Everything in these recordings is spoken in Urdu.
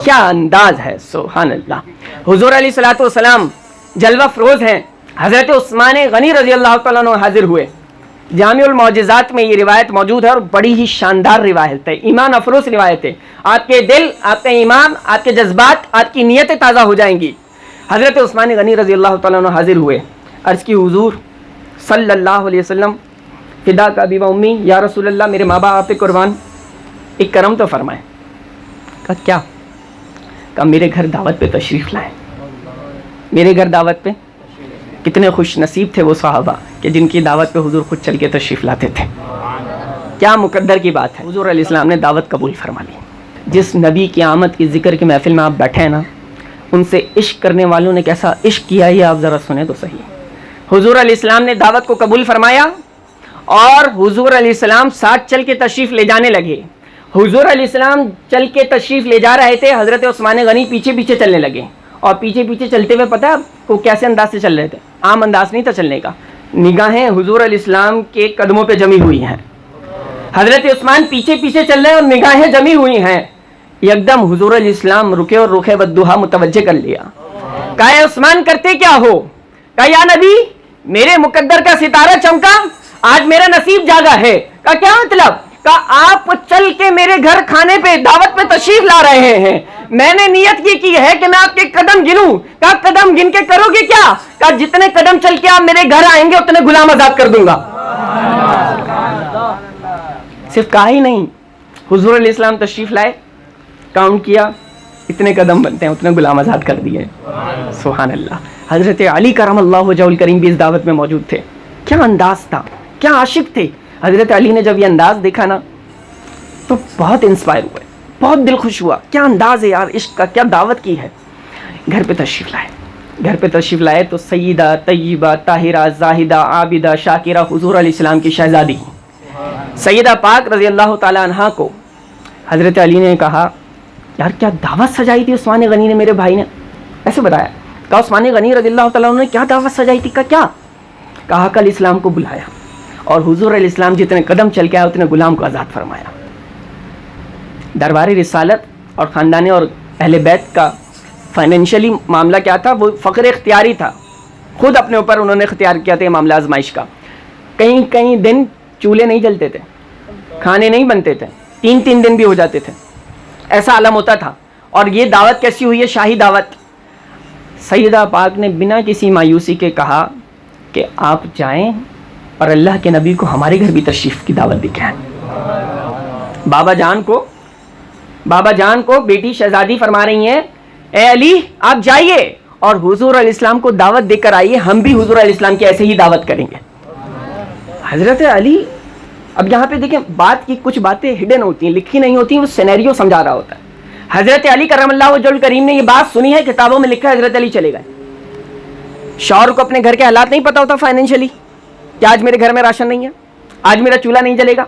کیا انداز ہے، سبحان اللہ. حضور علیہ الصلوۃ والسلام جلوہ فروز ہیں. حضرت عثمان غنی رضی اللہ تعالیٰ عنہ حاضر ہوئے. جامع المعجزات میں یہ روایت موجود ہے اور بڑی ہی شاندار روایت ہے، ایمان افروز روایت ہے. آپ کے دل، آپ کا ایمان، آپ کے جذبات، آپ کی نیتیں تازہ ہو جائیں گی. حضرت عثمان غنی رضی اللہ تعالیٰ عنہ حاضر ہوئے. عرض کی حضور صلی اللہ علیہ وسلم، فدا کا ابی و امی، یا رسول اللہ میرے ماں باپ آپ پہ قربان، ایک کرم تو فرمائیں. کہا کیا؟ کہا میرے گھر دعوت پہ تشریف لائیں. میرے گھر دعوت پہ. کتنے خوش نصیب تھے وہ صحابہ کہ جن کی دعوت پہ حضور خود چل کے تشریف لاتے تھے. کیا مقدر کی بات ہے. حضور علیہ السلام نے دعوت قبول فرما لی. جس نبی کی آمد کی ذکر کی محفل میں آپ بیٹھے ہیں نا، ان سے عشق کرنے والوں نے کیسا عشق کیا، یہ آپ ذرا سنیں تو صحیح. حضور علیہ السلام نے دعوت کو قبول فرمایا اور حضور علیہ السلام ساتھ چل کے تشریف لے جانے لگے. حضور علیہ السلام چل کے تشریف لے جا رہے تھے، حضرت عثمان غنی پیچھے پیچھے چلنے لگے. اور پیچھے پیچھے چلتے ہوئے پتہ ہے آپ کو کیسے انداز سے چل رہے تھے؟ عام انداز نہیں تھا چلنے کا. نگاہیں حضور علیہ السلام کے قدموں پہ جمی ہوئی ہیں. حضرت عثمان پیچھے پیچھے چل رہے ہیں اور نگاہیں جمی ہوئی ہیں. یکدم حضور علیہ السلام رکے اور رخ والضحیٰ متوجہ کر لیا. کہا اے عثمان کرتے کیا ہو؟ کہا یا نبی میرے مقدر کا ستارہ چمکا، آج میرا نصیب جاگا ہے. کہا کیا مطلب؟ کہا آپ چل کے میرے گھر کھانے پہ دعوت پہ تشریف لا رہے ہیں، میں نے نیت یہ کی ہے کہ میں آپ کے قدم گنوں. کہا قدم گن کے کرو گے کیا؟ کہا جتنے قدم چل کے آپ میرے گھر آئیں گے اتنے غلام آزاد کر دوں گا. صرف کہا ہی نہیں، حضور علیہ السلام تشریف لائے، کاؤنٹ کیا، اتنے قدم بنتے ہیں اتنے غلام آزاد کر دیے. سبحان اللہ. حضرت علی کرم اللہ وجہہ الکریم بھی اس دعوت میں موجود تھے. کیا انداز تھا، کیا عاشق تھے. حضرت علی نے جب یہ انداز دیکھا نا تو بہت انسپائر ہوئے، بہت دل خوش ہوا. کیا انداز ہے یار عشق کا، کیا دعوت کی ہے. گھر پہ تشریف لائے. گھر پہ تشریف لائے تو سیدہ طیبہ طاہرہ زاہدہ عابدہ شاکرہ حضور علیہ السلام کی شہزادی سیدہ پاک رضی اللہ تعالیٰ عنہا کو حضرت علی نے کہا یار کیا دعوت سجائی تھی عثمان غنی نے، میرے بھائی نے ایسے بتایا. کہا عثمان غنی رضی اللہ تعالیٰ عنہ نے کیا دعوت سجائی تھی. کہا کہا کل اسلام کو بلایا اور حضور علیہ السلام جتنے قدم چل کے آئے اتنے غلام کو آزاد فرمایا. دربار رسالت اور خاندان اور اہل بیت کا فائنینشلی معاملہ کیا تھا؟ وہ فقر اختیاری تھا، خود اپنے اوپر انہوں نے اختیار کیا تھا معاملہ آزمائش کا. کئی دن چولہے نہیں جلتے تھے، کھانے نہیں بنتے تھے، 3 دن بھی ہو جاتے تھے، ایسا عالم ہوتا تھا. اور یہ دعوت کیسی ہوئی ہے؟ شاہی دعوت. سیدہ پاک نے بنا کسی مایوسی کے کہا کہ آپ جائیں اور اللہ کے نبی کو ہمارے گھر بھی تشریف کی دعوت دکھائیں. بابا جان کو بیٹی شہزادی فرما رہی ہیں اے علی آپ جائیے اور حضور علیہ السلام کو دعوت دے کر آئیے، ہم بھی حضور علیہ السلام کی ایسے ہی دعوت کریں گے. حضرت علی، اب یہاں پہ دیکھیں بات کی کچھ باتیں ہڈن ہوتی ہیں، لکھی نہیں ہوتی ہیں، وہ سینیریو سمجھا رہا ہوتا ہے. حضرت علی کرم اللہ وجہہ الکریم نے یہ بات سنی ہے، کتابوں میں لکھا ہے، حضرت علی چلے گئے. شوہر کو اپنے گھر کے حالات نہیں پتا ہوتا فائنینشلی کہ آج میرے گھر میں راشن نہیں ہے، آج میرا چولہا نہیں جلے گا.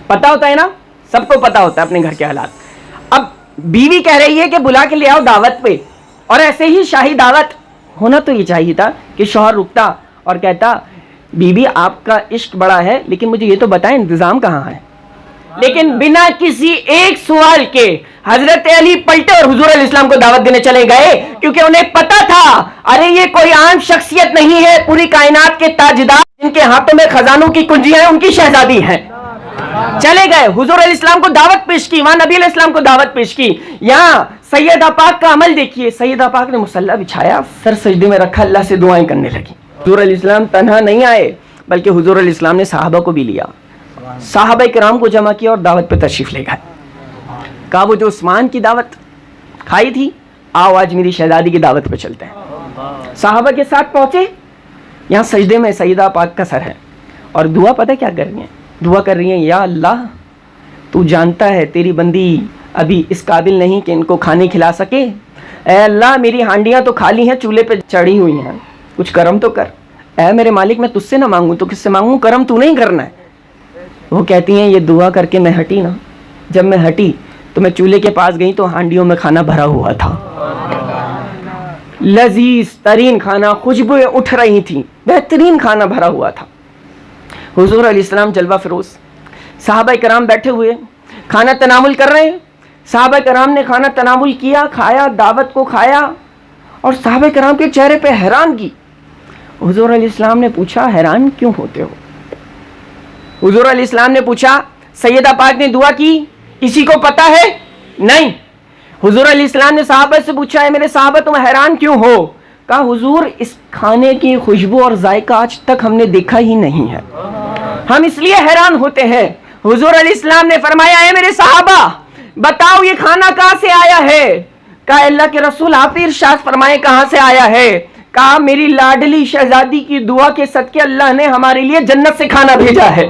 پتا ہوتا ہے نا، سب کو پتا ہوتا ہے اپنے گھر کے حالات. اب بیوی کہہ رہی ہے کہ بلا کے لے آؤ دعوت پہ، اور ایسے ہی شاہی دعوت ہونا تو یہ چاہیے تھا کہ شوہر رکتا اور کہتا بی بی آپ کا عشق بڑا ہے لیکن مجھے یہ تو بتائیں انتظام کہاں ہے. لیکن بنا کسی ایک سوال کے حضرت علی پلٹے اور حضور علیہ السلام کو دعوت دینے چلے گئے، کیونکہ انہیں پتا تھا ارے یہ کوئی عام شخصیت نہیں ہے، پوری کائنات کے تاجدار جن کے ہاتھوں میں خزانوں کی کنجیاں ہیں ان کی شہزادی ہیں. چلے گئے، حضور علیہ السلام کو دعوت پیش کی، وہاں نبی علیہ السلام کو دعوت پیش کی. یہاں سیدہ پاک کا عمل دیکھیے، سیدہ پاک نے مصلی بچھایا، سر سجدے میں رکھا، اللہ سے دعائیں کرنے لگی. حضور علیہ السلام تنہا نہیں آئے بلکہ حضور علیہ السلام نے صحابہ کو بھی لیا، صحابہ کرام کو جمع کیا اور دعوت پہ تشریف لے گئے. کہا وہ جو عثمان کی دعوت کھائی تھی، آؤ آج میری شہزادی کی دعوت پہ چلتے ہیں. صحابہ کے ساتھ پہنچے، یہاں سجدے میں سیدہ پاک کا سر ہے اور دعا پتہ کیا کر رہی ہیں؟ دعا کر رہی ہیں یا اللہ تو جانتا ہے تیری بندی ابھی اس قابل نہیں کہ ان کو کھانے کھلا سکے. اے اللہ میری ہانڈیاں تو خالی ہیں، چولہے پہ چڑھی ہوئی ہیں، کچھ کرم تو کر. اے میرے مالک میں تجھ سے نہ مانگوں تو کس سے مانگوں؟ کرم تو نہیں کرنا ہے. وہ کہتی ہیں یہ دعا کر کے میں ہٹی نا، جب میں ہٹی تو میں چولہے کے پاس گئی تو ہانڈیوں میں کھانا بھرا ہوا تھا، لذیذ ترین کھانا، خوشبوئیں اٹھ رہی تھیں، بہترین کھانا بھرا ہوا تھا. حضور علیہ السلام جلوہ فروز، صحابہ کرام بیٹھے ہوئے کھانا تناول کر رہے ہیں. صحابہ کرام نے کھانا تناول کیا، کھایا، دعوت کو کھایا، اور صحابہ کرام کے چہرے پہ حیرانگی. حضور علیہ السلام نے پوچھا حیران کیوں ہوتے ہو؟ حضور علیہ السلام نے پوچھا سیدہ پاک نے دعا کی، کسی کو پتا ہے؟ نہیں. حضور علیہ السلام نے صحابہ سے پوچھا ہے میرے صحابہ تم حیران کیوں ہو؟ کہا حضور اس کھانے کی خوشبو اور ذائقہ آج تک ہم نے دیکھا ہی نہیں ہے، ہم اس لیے حیران ہوتے ہیں. حضور علیہ السلام نے فرمایا اے میرے صحابہ بتاؤ یہ کھانا کہاں سے آیا ہے؟ کہا اللہ کے رسول آپ ہی ارشاد فرمائے کہاں سے آیا ہے؟ کہا میری لاڈلی شہزادی کی دعا کے صدقے اللہ نے ہمارے لیے جنت سے کھانا بھیجا ہے.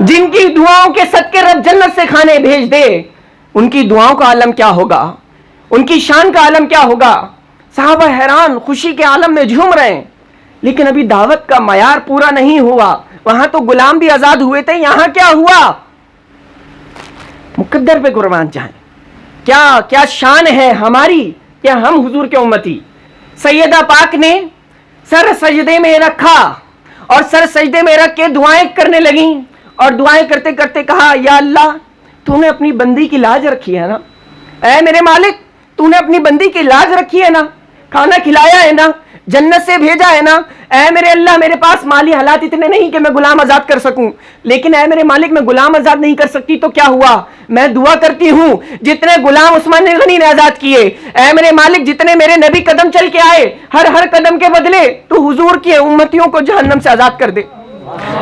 جن کی دعاؤں کے صدقے رب جنت سے کھانے بھیج دے ان کی دعاؤں کا عالم کیا ہوگا، ان کی شان کا عالم کیا ہوگا. صحابہ حیران خوشی کے عالم میں جھوم رہے ہیں، لیکن ابھی دعوت کا معیار پورا نہیں ہوا. وہاں تو غلام بھی آزاد ہوئے تھے، یہاں کیا ہوا؟ مقدر پہ قربان جائیں. کیا شان ہے ہماری کہ ہم حضور کے امتی. سیدہ پاک نے سر سجدے میں رکھا اور سر سجدے میں رکھ کے دعائیں کرنے لگیں، اور دعائیں کرتے کرتے کہا یا اللہ تو نے اپنی بندی کی لاج رکھی ہے نا، اے میرے مالک تو نے اپنی بندی کی لاج رکھی ہے نا، کھانا کھلایا ہے نا، جنت سے بھیجا ہے نا. اے میرے اللہ میرے پاس مالی حالات اتنے نہیں کہ میں غلام آزاد کر سکوں، لیکن اے میرے مالک میں غلام آزاد نہیں کر سکتی تو کیا ہوا، میں دعا کرتی ہوں جتنے غلام عثمان غنی نے آزاد کیے اے میرے مالک، جتنے میرے نبی قدم چل کے آئے ہر قدم کے بدلے تو حضور کی امتیوں کو جہنم سے آزاد کر دے.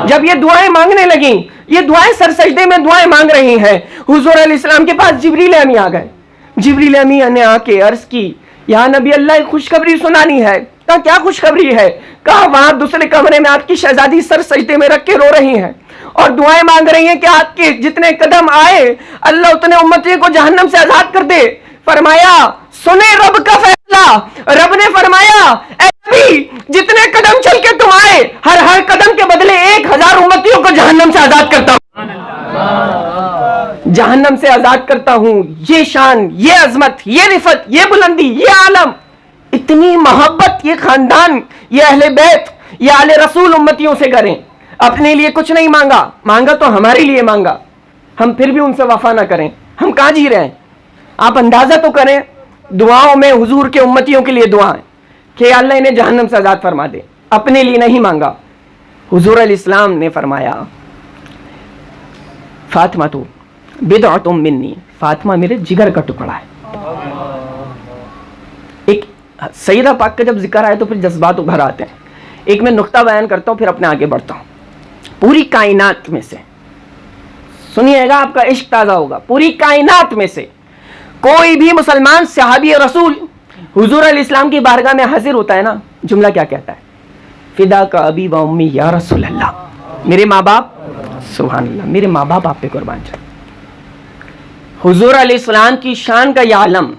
جب یہ دعائیں مانگنے لگیں، یہ دعائیں سر سجدے میں دعائیں مانگ رہی ہیں، حضور علیہ السلام کے پاس جبریل امی آ گئے. جبریل امی نے آ کے عرض کی یا نبی اللہ ایک خوشخبری سنانی ہے. کہا کیا خوشخبری ہے؟ کہا وہاں دوسرے کمرے میں آپ کی شہزادی سر سجدے میں رکھ کے رو رہی ہیں اور دعائیں مانگ رہی ہیں کہ آپ کے جتنے قدم آئے اللہ اتنے امتی کو جہنم سے آزاد کر دے. فرمایا سنے رب کا فیصلہ. رب نے فرمایا اے نبی جتنے قدم چل کے تم آئے ہر قدم کے بدلے 1000 امتیوں کو جہنم سے آزاد کرتا ہوں، جہنم سے آزاد کرتا ہوں. یہ شان، یہ عظمت، یہ رفعت، یہ بلندی، یہ عالم، اتنی محبت یہ خاندان، یہ اہل بیت، یہ آل رسول امتیوں سے کریں. اپنے لیے کچھ نہیں مانگا تو ہمارے لیے مانگا، ہم پھر بھی ان سے وفا نہ کریں، ہم کہاں جی رہے ہیں؟ آپ اندازہ تو کریں دعاؤں میں حضور کے امتیوں کے لیے دعائیں کہ اللہ انہیں جہنم سے آزاد فرما دے، اپنے لیے نہیں مانگا. حضور علیہ السلام نے فرمایا فاطمہ تو بضعۃ منی، فاطمہ میرے جگر کا ٹکڑا ہے. ایک سیدہ پاک کا جب ذکر آئے تو پھر جذبات ابھر آتے ہیں. ایک میں نقطہ بیان کرتا ہوں پھر اپنے آگے بڑھتا ہوں. پوری کائنات میں سے سنیے گا آپ کا عشق تازہ ہوگا، پوری کائنات میں سے کوئی بھی مسلمان صحابی رسول حضور علیہ السلام کی بارگاہ میں حاضر ہوتا ہے نا، جملہ کیا کہتا ہے؟ فدا کا ابی و امی یا رسول اللہ، میرے ماں باپ، سبحان اللہ، میرے ماں باپ آپ پہ قربان جائیں. حضور علیہ السلام کی شان کا یہ عالم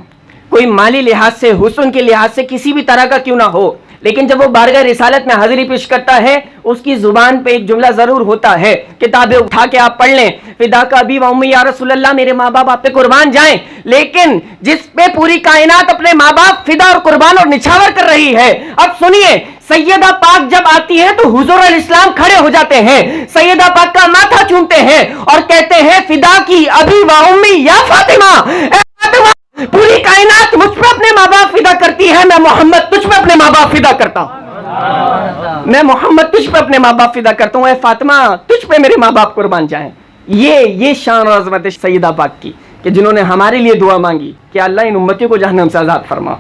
کوئی مالی لحاظ سے، حسن کے لحاظ سے کسی بھی طرح کا کیوں نہ ہو، لیکن جب وہ بارگاہ رسالت میں حاضری پیش کرتا ہے اس کی زبان پہ ایک جملہ ضرور ہوتا ہے، کتابیں اٹھا کے آپ پڑھ لیں، فدا کا ابی و امی یا رسول اللہ، میرے ماں باپ آپ پہ قربان جائیں. لیکن جس پہ پوری کائنات اپنے ماں باپ فدا اور قربان اور نچھاور کر رہی ہے. اب سنیے سیدہ پاک جب آتی ہے تو حضور علیہ السلام کھڑے ہو جاتے ہیں، سیدہ پاک کا ماتھا چومتے ہیں اور کہتے ہیں فدا کی ابی و امی یا فاطمہ، اے فاطمہ پوری کائنات مجھ پہ اپنے ماں باپ فدا کرتی ہے، میں محمد تجھ پہ اپنے ماں باپ فدا کرتا ہوں، میں محمد تجھ پہ اپنے ماں باپ فدا کرتا ہوں، اے فاطمہ تجھ پہ میرے ماں باپ قربان جائیں. یہ شان اور عظمت سیدہ پاک کی کہ جنہوں نے ہمارے لیے دعا مانگی کہ اللہ ان امتیوں کو جہنم سے آزاد فرما.